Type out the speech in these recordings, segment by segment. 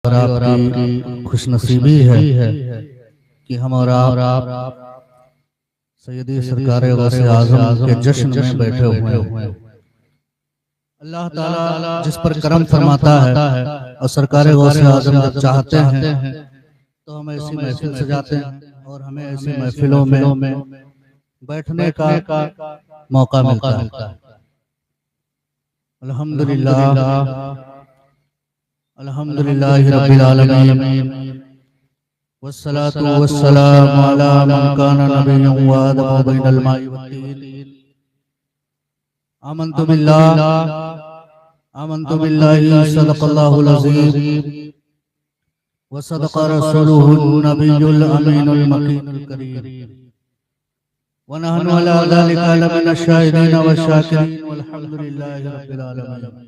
और आपकी खुशनसीबी है कि हम और आप सैयदी सरकार गौसे आज़म के जश्न में बैठे हुए हैं। अल्लाह ताला जिस पर करम फरमाता है और सरकार गौसे आज़म जब चाहते हैं तो हमें ऐसी महफिल सजाते हैं और हमें ऐसी महफिलों में बैठने का मौका मिलता है। अल्हम्दुलिल्लाह अल्हम्दुलिल्लाहि रब्बिल आलमीन वस्सलातु वस्सलामु अला मन काना नबिय्यन व आदम बैनल माइ वत्तीन। आमन्तु बिल्लाहि सदक़ल्लाहुल अज़ीम व सदक़ रसूलुहुन नबियुल अमीनुल मकीनुल करीम व नहनु अला ज़ालिका लमिनश शाहिदीन व शाकिरीन वल्हम्दुलिल्लाहि रब्बिल आलमीन।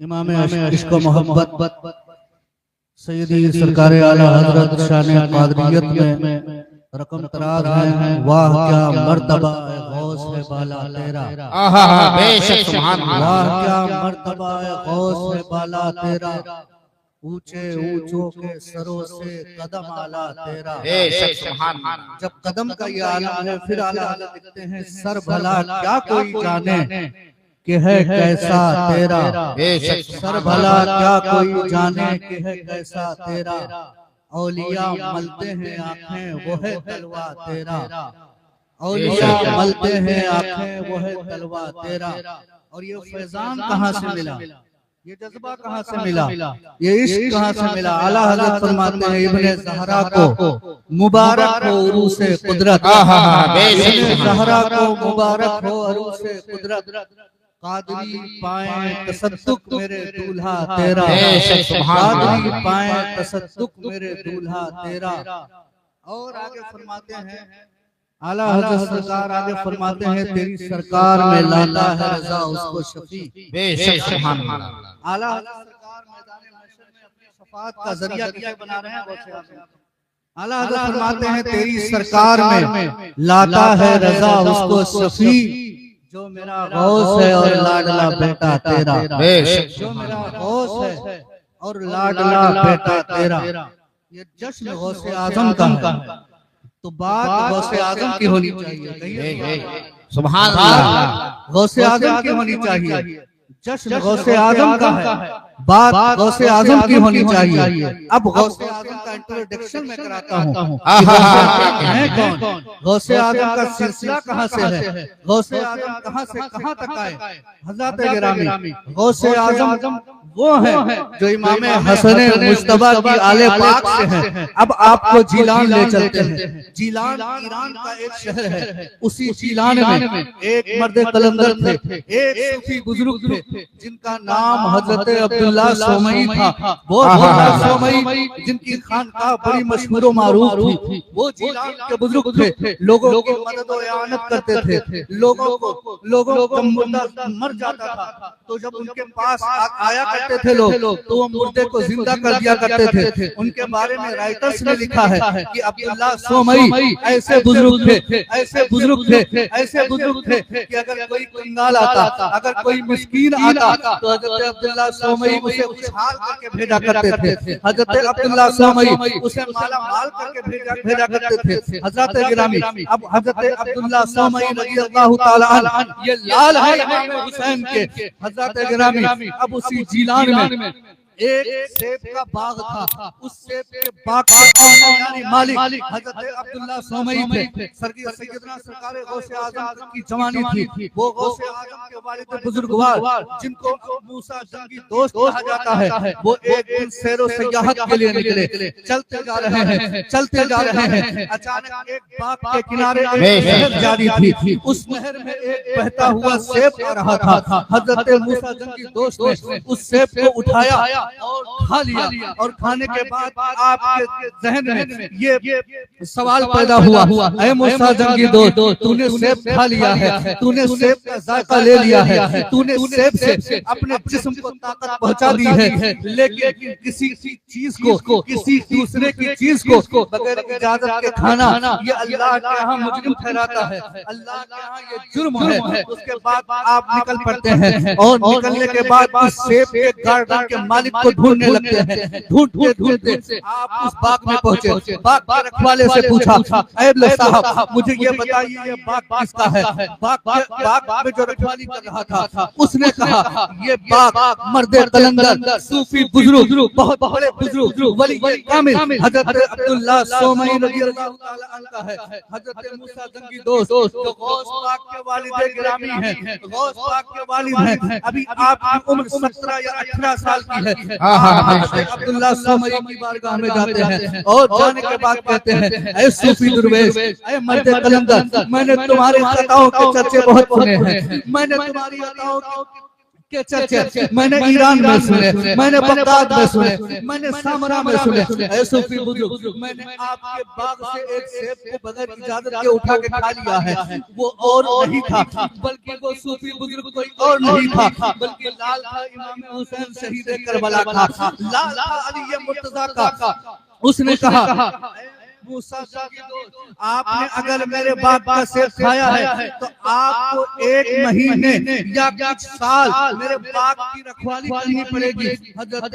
इमाम इश्क व मोहब्बत सैयदी सरकार आला हजरत शान कादरियत में रकम तराज है। वाह क्या मर्तबा है गौस है बाला तेरा, बेशक सुभान अल्लाह। वाह क्या मर्तबा है गौस है बाला तेरा, ऊंचे ऊंचों के सरों से कदम आला तेरा। बेशक सुभान अल्लाह। जब कदम का ये आलम है फिर आला लिखते हैं सर भला क्या कोई जाने कि है कैसा तेरा। बेशक सर भला क्या कोई जाने कि है कैसा तेरा। औलिया मलते हैं आंखें वो है तलवा तेरा, औलिया मलते हैं आंखें वो है तलवा तेरा। और ये फैजान कहाँ से मिला, ये जज्बा कहाँ से मिला, ये इश्क कहाँ से मिला। आला हज़रत फरमाते हैं इब्ने ज़हरा को मुबारक हो उरूसे कुदरत, इब्ने ज़हरा को मुबारक हो उरूसे कुदरत। कादरी पाए तसद्दुक मेरे दूल्हा तेरा, कादरी पाए तसद्दुक मेरे दूल्हा तेरा। और आगे फरमाते हैं आला हज़रत सरकार आगे फरमाते हैं तेरी सरकार में लाता है रज़ा उसको शफी। बेशक सुभान अल्लाह। आला हज़रत सरकार मैदान महशर में अपनी शफाअत का जरिया किया बना रहे हैं। आला हज़रत फरमाते हैं तेरी सरकार में लाता है रज़ा उसको शफी, जो मेरा गौस है और लाडला बेटा तेरा। जो मेरा गौस है और लाडला बेटा तेरा। ये जश्न गौसे आज़म का है तो बात गौसे आज़म की होनी चाहिए। सुभान अल्लाह। गौसे आज़म की होनी चाहिए। जश्न गौसे आज़म का है, बात गौसे आज़म की होनी चाहिए। अब गौसे आज़म का इंट्रोडक्शन मैं कराता हूँ है कौन, गौसे आज़म का सिलसिला कहाँ से है, गौसे आज़म कहाँ से कहाँ तक आए। हज़रत गिरामी गौसे आज़म वो है जो इमाम हसन मुज्तबा की आले पाक से हैं। अब आपको जीलान ले चलते हैं। जीलान ईरान का एक शहर है। उसी जीलान में एक मर्द कलंदर थे, एक सूफी बुजुर्ग थे जिनका नाम हजरत अब्दुल्ला सोमई था। वो सोमई जिनकी खानकाह बड़ी मशहूर मारूफ थी। वो जीलान के बुजुर्ग थे, लोगों की मदद और इआनत करते थे। लोगों का मुर्दा मर जाता था तो जब उनके पास आया करते थे लोग तो वो मुर्दे को जिंदा कर दिया करते थे। उनके बारे में राइटर्स ने लिखा है कि अब्दुल्ला सोमई ऐसे बुजुर्ग थे, ऐसे बुजुर्ग थे, ऐसे बुजुर्ग थे कि अगर कोई कंगाल आता, अगर कोई मिस्कीन आता तो हजरत अब्दुल्ला सोमई उसे उछाल करके भेजा करते थे। हजरत अब्दुल्ला सोमई उसे माला माल करके भेजा करते थे। हजरत गिरामी अब हजरत अब्दुल्ला सोमई रज़ियल्लाहु ताला अन्हु ये लाल है इमाम हुसैन के। हजरत गिरामी अब उसी जीलान में एक सेब का बाग था। उस सेब के बाग का यानी मालिक हजरत अब्दुल्ला सोमई थे। सैयदना सरकार गौसे आज़म की जवानी थी। वो गौसे आज़म के वालिद बुजुर्गवार जिनको मूसा जंगी दोस्त कहा जाता है, वो एक दिन सैरो सयाहत के लिए निकले। चलते जा रहे हैं, चलते जा रहे हैं। अचानक एक बाग के किनारे एक नहर जारी थी। उस नहर में एक बहता हुआ सेब आ रहा था। हजरत मूसा जंगी दोस्त ने उस सेब को उठाया और खा लिया, और खाने के बाद आपके जहन में ये सवाल पैदा हुआ, ऐ मूसा जंगी दोस्त, तूने सेब खा लिया है, तूने सेब का जायका ले लिया है, तूने सेब से अपने जिस्म को ताकत पहुंचा दी है, लेकिन किसी चीज को, किसी दूसरे की चीज को बगैर इजाजत के खाना, ये अल्लाह के यहाँ मुजरिम ठहराता है, अल्लाह के यहाँ ये जुर्म है। उसके बाद आप निकल पड़ते हैं, और निकलने के बाद उस सेब के गार्डन के मालिक को ढूंढने लगते हैं। ढूंढते ढूंढते आप उस बाग में पहुंचे। बाग के रखवाले से पूछा, ऐ साहब मुझे ये बताइए ये बाग किसका है? बाग में जो रखवाली कर रहा था उसने कहा ये बाग मर्दे कलंदर सूफी बुजुर्ग, बहुत बड़े बुजुर्ग वली कामिल हजरत अब्दुल्लाह सोमई रज़ियल्लाहु ताला अन्हु का है। हजरत मूसा जंगी दोस्त जो गौस पाक के वालिद गिरामी हैं, गौस पाक के वालिद हैं। अभी आपकी उम्र 17 या 18 साल की है। हजरत अब्दुल्लाह सोमई की बारगाह में जाते हैं, और जाने के बाद कहते हैं, ऐ सूफी दुर्वेश, ऐ मर्दे कलंदर, मैंने तुम्हारी खताओं के चर्चे बहुत सुने हैं, मैंने तुम्हारी खताओं के चर्चे मैंने ईरान में सुने, मैंने बगदाद में सुने, मैंने सामरा में सुने। ऐ सूफी बुजुर्ग, मैंने आपके बाग से एक सेब को बगैर इजाजत के उठा के खा लिया है। वो और नहीं था, बल्कि वो सूफी बुजुर्ग कोई और नहीं था, बल्कि लाल था इमाम हुसैन शहीद करबला का, लाल था अली मुर्तजा का। उसने कहा, मूसा जंगी दोस्त, आपने अगर मेरे बाप का सेब खाया है तो आपको 1 महीने या कुछ साल मेरे बाप की रखवाली करनी पड़ेगी। हजरत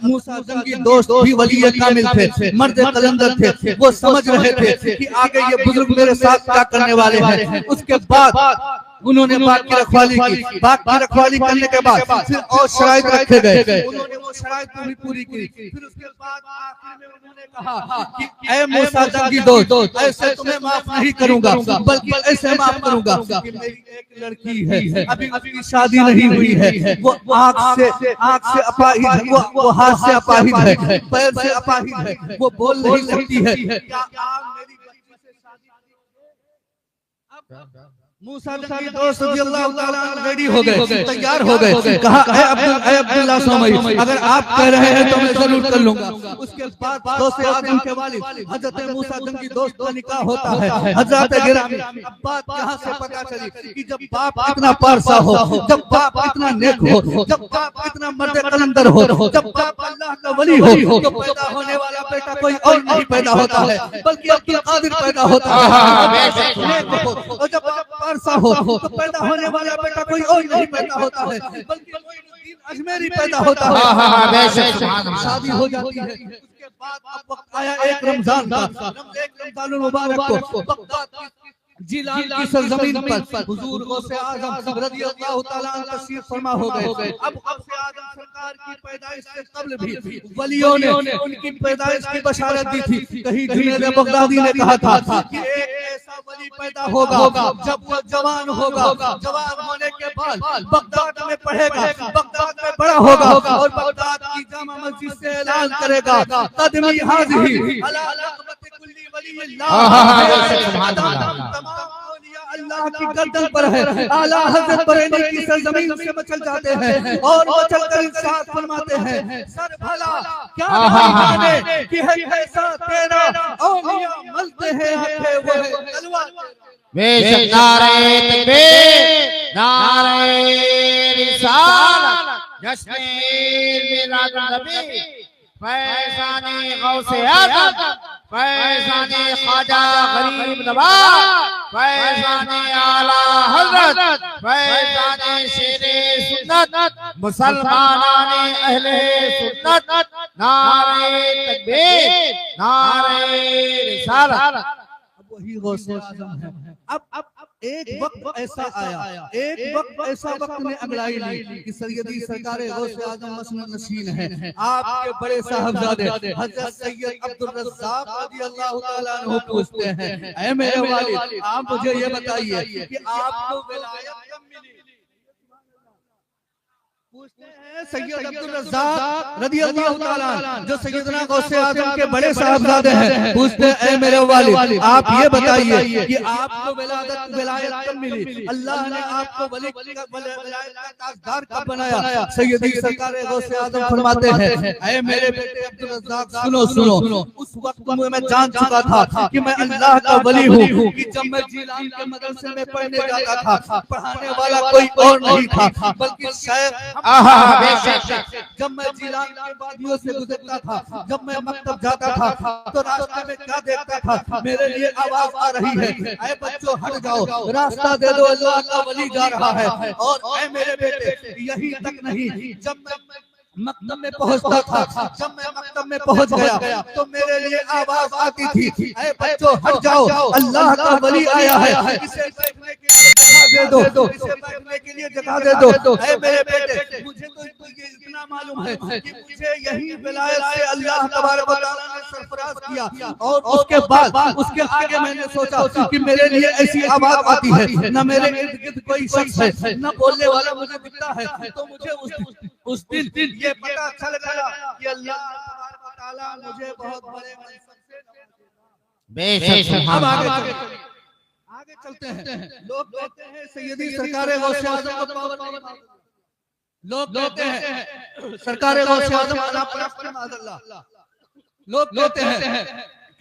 मूसा जंगी दोस्त भी वली कामिल थे, मर्द कलंदर थे, वो समझ रहे थे कि आगे ये बुजुर्ग मेरे साथ क्या करने वाले हैं। उसके बाद उन्होंने बाग की रखवाली की। बाग की रखवाली करने के बाद फिर और शराइत रखे गए, उन्होंने वो शराइत भी पूरी की। फिर उसके बाद आखिर में उन्होंने कहा कि ऐ मूसा जंगी दोस्त, ऐसे तुम्हें माफ नहीं करूंगा, बल्कि ऐसे माफ करूंगा कि मेरी एक लड़की है, अभी उसकी शादी नहीं हुई है, वो आंख से अपाहिज है, वो हाथ से अपाहिज है, पैर से अपाहिज है, वो बोल नहीं सकती है। क्या आप मेरी बच्ची से शादी करेंगे? मूसा जंगी दोस्त रज़ियल्लाहु ताला अन्हु रेडी हो गए, तैयार हो गए। कहा, ऐ अब्दुल्लाह सोमई, अगर आप कह रहे हैं तो मैं जरूर कर लूंगा। उसके बाद गौसे आजम के वालिद हजरत मूसा जंगी दोस्त का निकाह होता है। हजरत गिरामी, अब बात यहाँ से पता चली कि जब बाप इतना पारसा हो, जब बाप इतना नेक हो, जब बाप इतना मर्द कलंदर हो, जब बाप अल्लाह का वली हो, तो पैदा होने वाला बेटा कोई और नहीं पैदा होता है, बल्कि अब्दुल कादिर पैदा होता है। और जब पारसा हो तो पैदा होने वाला बेटा कोई और नहीं पैदा होता है, बल्कि मोइनुद्दीन अजमेरी पैदा होता है। शादी हो जाती है। उसके बाद अब वक्त आया एक रमजान का, एक रमजानुल मुबारक को बगदाद जिलान की सरजमीन पर हुजूर गौसे आजम रज़ियल्लाहु ताला अन्हु तशरीफ फरमा हो गए। अब गौसे आजम सरकार की पैदाइश से कब्ल भी वलियों ने उनकी पैदाइश की बशारत दी थी। कहीं जुनैद बगदादी ने कहा था कि एक ऐसा वली पैदा होगा जब वो जवान होगा, जवान होने के बाद बगदाद में पढ़ेगा, बगदाद में बड़ा होगा, और बगदाद की जामा मस्जिद से ऐलान करेगा, कदमी हाज़िही अला रग़बति कुल्ली वली अल्लाह की गर्दन पर है। आला हज़रत बरेली की सरजमीन से मचल जाते हैं, और मचल कर इंसाफ फरमाते हैं, सर भला क्या जाने कि है कैसा तेरा औलिया मलते हैं आंखें वो तलवार। बेशक नारे तकबीर, नारे रिसालत, जश्न मिलाद नबी, फैज़ाने गौसे आज़म, फैज़ाने ख्वाजा गरीब नवाज, फैज़ाने आला हज़रत, फैज़ाने शेरे सुन्नत, मुसलमानाने अहले सुन्नत, नारे तकबीर, नारे रिसालत। वही गौसे आज़म है। अब एक वक्त ऐसा आया, एक वक्त ऐसा वक्त ने अगड़ाई ली कि सैयदी सरकार गौसे आज़म मसनद नशीन है। आपके बड़े साहबजादे हज़रत सैयद अब्दुल रज़्ज़ाक़ रज़ियल्लाहु ताला अन्हु पूछते हैं, ऐ मेरे वालिद, आप मुझे ये बताइए कि आपको विलायत कब मिली? सैयद अब्दुल रज़्ज़ाक़ रज़ी अल्लाह ताला अन्हु जो सैयदना गौसे आज़म के बड़े साहबजादे हैं, पूछते हैं ऐ मेरे वालिद आप ये बताइए कि आपको विलायत कब मिली, अल्लाह ने आपको विलायत का ताजदार कब बनाया। सैयदी सरकार गौसे आज़म फरमाते हैं ऐ मेरे बेटे अब्दुल रज़्ज़ाक़ सुनो, उस वक्त मैं जान चुका था कि मैं अल्लाह का वली हूँ कि जब मैं जीलान के मदरसे में पढ़ने जाता था, पढ़ाने वाला कोई और नहीं था बल्कि शायद जब मैं जीलान की वादियों से गुजरता था, जब मैं मकतब जाता था तो रास्ते में क्या देखता था, मेरे लिए आवाज आ रही है ऐ बच्चों हट जाओ, रास्ता दे दो, अल्लाह का वली जा रहा है। और ऐ मेरे बेटे यही तक नहीं, जब मैं मकतब में पहुंचता था, जब मैं मकतब में पहुंच गया तो मेरे लिए आवाज आती थी ऐ बच्चों हट जाओ, अल्लाह का वली आया है, इसे बैठने के लिए जगह दे दो, इसे बैठने के लिए जगह दे दो। ऐ मेरे बेटे मुझे तो ये इतना मालूम है कि मुझे यही विलायत से अल्लाह तबारक व तआला ने सरफराज किया। और उसके बाद उसके आगे मैंने सोचा कि मेरे लिए ऐसी आवाज आती है, न मेरे इर्द गिर्द कोई शख्स है, न बोलने वाला मुझे दिखता है, तो मुझे उस दिन ये पता चल गया कि अल्लाह तबारक व तआला मुझे बहुत बड़े मनसब से बेशक हम आगे चलते हैं। लोग कहते हैं सैयदी सरकार गौसे आज़म को पावर नहीं, लोग कहते हैं सरकार गौसे आज़म अला परस्त माज़अल्लाह, लोग कहते हैं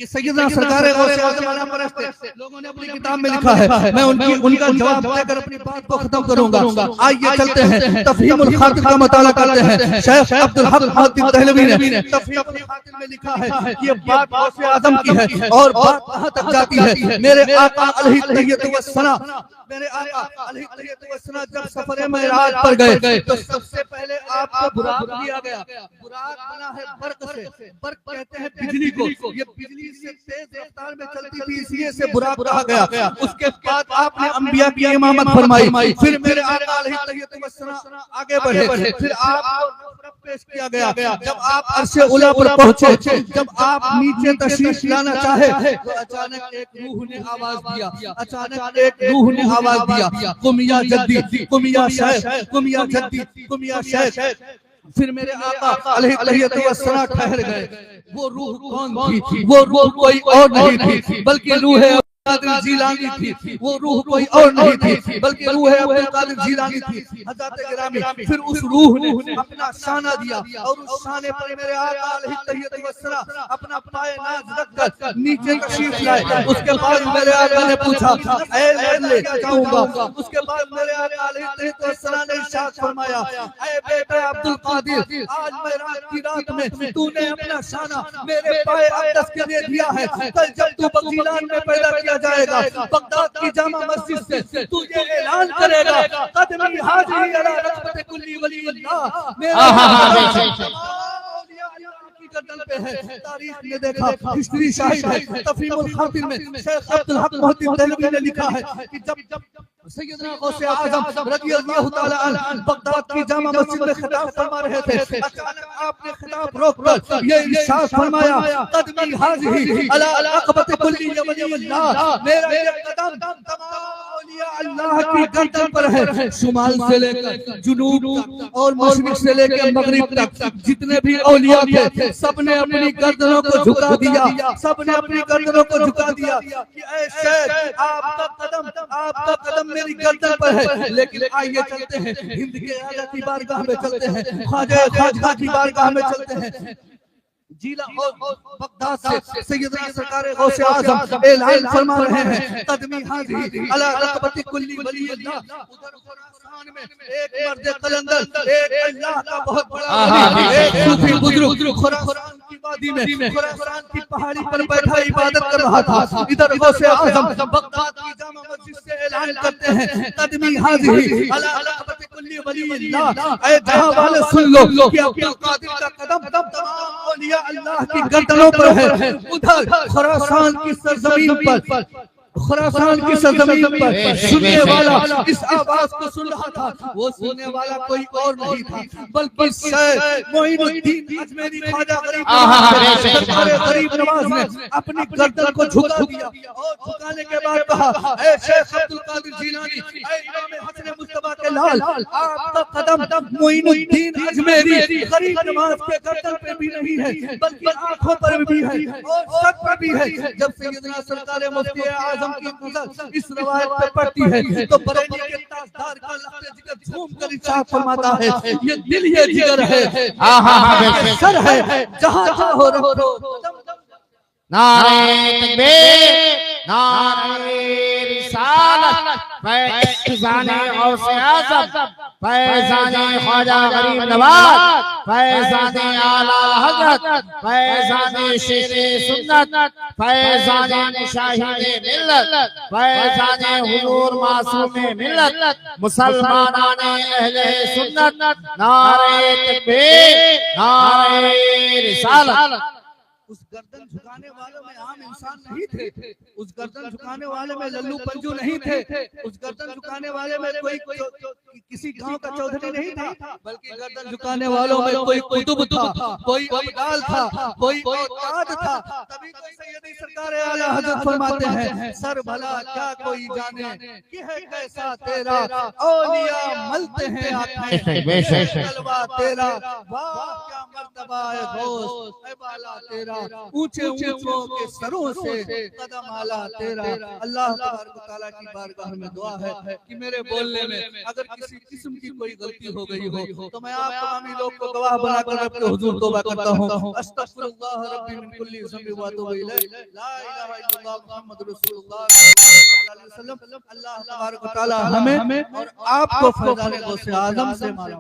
कि सैयदना सरकार गौसे आज़म अला परस्त। लोगों ने अपनी किताब में लिखा है, मैं उनका जवाब देकर अपनी बात को खत्म करूंगा। आइए चलते हैं तफ़हीमुल खातिर का मुताला करते हैं। शेख अब्दुल हक खातिब दहलवी ने तफ़हीमुल खातिर में लिखा है कि ये बात गौसे आज़म की है और बात कहां तक जाती है। मेरे आका अलैहि तहियतु वस्सना, मेरे आका अलैहि तहियतु वस्सना जब सफर मेराज पर गए तो सबसे पहले आपको बुराक दिया गया। बुराक बना है बर्क से, बर्क कहते हैं बिजली को, ये बिजली से तेज रफ्तार में चलती थी इसलिए से बुराक कहा गया। उसके बाद आपने अंबिया की इमामत फरमाई, फिर मेरे आका अलैहि तहियतु वस्सना आगे बढ़े, फिर आपको पेश किया गया। जब आप अर्शे उला पर पहुंचे, जब आप नीचे तशरीफ लाना चाहे तो अचानक एक रूह ने आवाज दिया, अचानक एक रूह ने आवाज दिया कुम या जद्दी, कुम या शेख, कुम या जद्दी, कुम या शेख। फिर मेरे आका अलैहि तहियतु वस्सना ठहर गए। वो रूह कौन थी? वो रूह कोई और नहीं थी बल्कि रूह कादिर जीलानी थी। वो रूह कोई और नहीं थी बल्कि रूह अब्दुल कादिर जीलानी थी। हज़रत गिरामी फिर उस रूह ने अपना शाना दिया और उस शाने पर मेरे आका अलैहि तहियतु वस्सना अपना पाए नाज रखकर नीचे तशरीफ लाए। उसके बाद मेरे आका ने पूछा ऐ मैं लेकर जाऊंगा। उसके बाद मेरे आका अलैहि तहियतु वस्सना ने इरशाद फरमाया ऐ बेटा अब्दुल कादिर, आज मैं रात की रात में तूने अपना शाना मेरे पाए अक़दस के लिए दिया है। कल जब तू बगीलान में पैदा किया जाएगा, बगदाद की जामा मस्जिद से तू ये ऐलान करेगा कदमी हाज़िरी अला रग़बत कुल्ली वलील्लाह। मेरा गर्दन पे है। तारीख ने देखा, हिस्ट्री शाहिद है। तफ़हीमुल खातिर में शेख अब्दुल हक मुहद्दिस दहलवी ने लिखा है कि जब सैयदना गौसे आज़म रज़ी अल्लाह ताला अन्हु बगदाद की जामा मस्जिद में खिताब फरमा रहे थे, अचानक आपने खिताब रोककर ये इरशाद फरमाया कदमी हाज़िही अला रग़बत कुल्ली वलील्लाह। मेरा ये कदम तमाम औलिया अल्लाह की गर्दन पर है। शुमाल से लेकर जुनूब तक और मशरिक से लेकर मगरिब तक जितने भी औलिया थे सबने अपनी गर्दनों को झुका दिया, सबने अपनी गर्दनों को झुका दिया कि ऐ शेख आपका कदम मेरी गर्दन पर है। लेकिन आइए चलते हैं हिंद के आला की बारगाह में चलते हैं, ख्वाजा की बारगाह में चलते हैं। जिला और बगदाद से सैयदना सरकार गौसे आज़म ऐलान फरमा रहे हैं कदमी हाज़िरी अला रग़बत कुल्ली वलील्लाह। उधर खुरासान में एक मर्द कलंदर, एक अल्लाह का बहुत बड़ा वली, एक सूफी बुजुर्ग खुरासान की वादी में, खुरासान की पहाड़ी पर बैठा इबादत कर रहा था। इधर गौसे आज़म बगदाद की जामा मस्जिद से ऐलान करते हैं कदमी हाज़िरी अला रग़बत कुल्ली वलील्लाह। ऐ जहां वाले सुन लो कि अब्दुल कादिर का कदम तमाम औलिया अल्लाह की गर्दनों पर है। उधर खुरासान की सरजमीन पर खुरासान की सरजमीन पर सुनने वाला इस आवाज को सुन रहा था, वो सुनने वाला कोई और नहीं था बल्कि शेख मोइनुद्दीन अजमेरी ख्वाजा गरीब नवाज ने अपनी गर्दन को झुका दिया और झुकाने के बाद कहा, ऐ शेख अब्दुल कादिर जिलानी, ऐ इमाम हसन मुस्तफा के लाल, आपका कदम मोइनुद्दीन अजमेरी गरीब नवाज के गर्दन पे भी नहीं है बल्कि आंखों पर भी है और सर पर भी है। जब सैयदना सरकार मुफ्ती आजम की नजर इस रवायत पे पड़ती है तो बरेली के ताजदार का लफ्ज़ जिगर झूम कर इरशाद फरमाता है, ये दिल ये जिगर है, सर है, जहां जहां हो रखो नारे तकबीर, नारे रिसालत, फैज़ाने गौसे आज़म, फैज़ाने ख्वाजा गरीब नवाज, फैज़ाने आला हज़रत, फैज़ाने शेरे सुन्नत, फैज़ाने मुशाहिदे मिल्लत, फैज़ाने हुजूर मासूमे मिल्लत, मुसलमानाने अहले सुन्नत, नारे तकबीर, नारे रिसालत। उस गर्दन झुकाने वालों में आम इंसान नहीं थे, उस गर्दन झुकाने वाले में लल्लू पंजू नहीं थे, उस गर्दन झुकाने वाले में कोई किसी गांव का चौधरी नहीं था, बल्कि गर्दन झुकाने वालों में कोई कुतुब था, कोई अब्दाल था, कोई औताद था। तभी तो सैयदी सरकार आला हज़रत फरमाते हैं, सर भला क्या कोई जाने कि है कैसा तेरा, औलिया मलते हैं आंखें, जलवा तेरा, वाह क्या मर्तबा है दोस्त, है बाला तेरा, ऊंचे ऊंचों के सरों से कदम आला तेरा। अल्लाह तबारक व तआला की बारगाह में दुआ है कि मेरे बोलने में अगर किसी किस्म की कोई गलती हो गई हो तो मैं आप तमामी लोग को गवाह बनाकर अपने हुजूर तौबा करता हूं। अस्तगफिरुल्लाह रब्बी मिन कुल्ली ज़ंबि व अतूबु इलैह, ला इलाहा इल्लल्लाह मुहम्मदुर रसूलुल्लाह सल्लल्लाहु अलैहि वसल्लम। अल्लाह तबारक व तआला हमें और आपको फैज़ाने गौसे आज़म से माला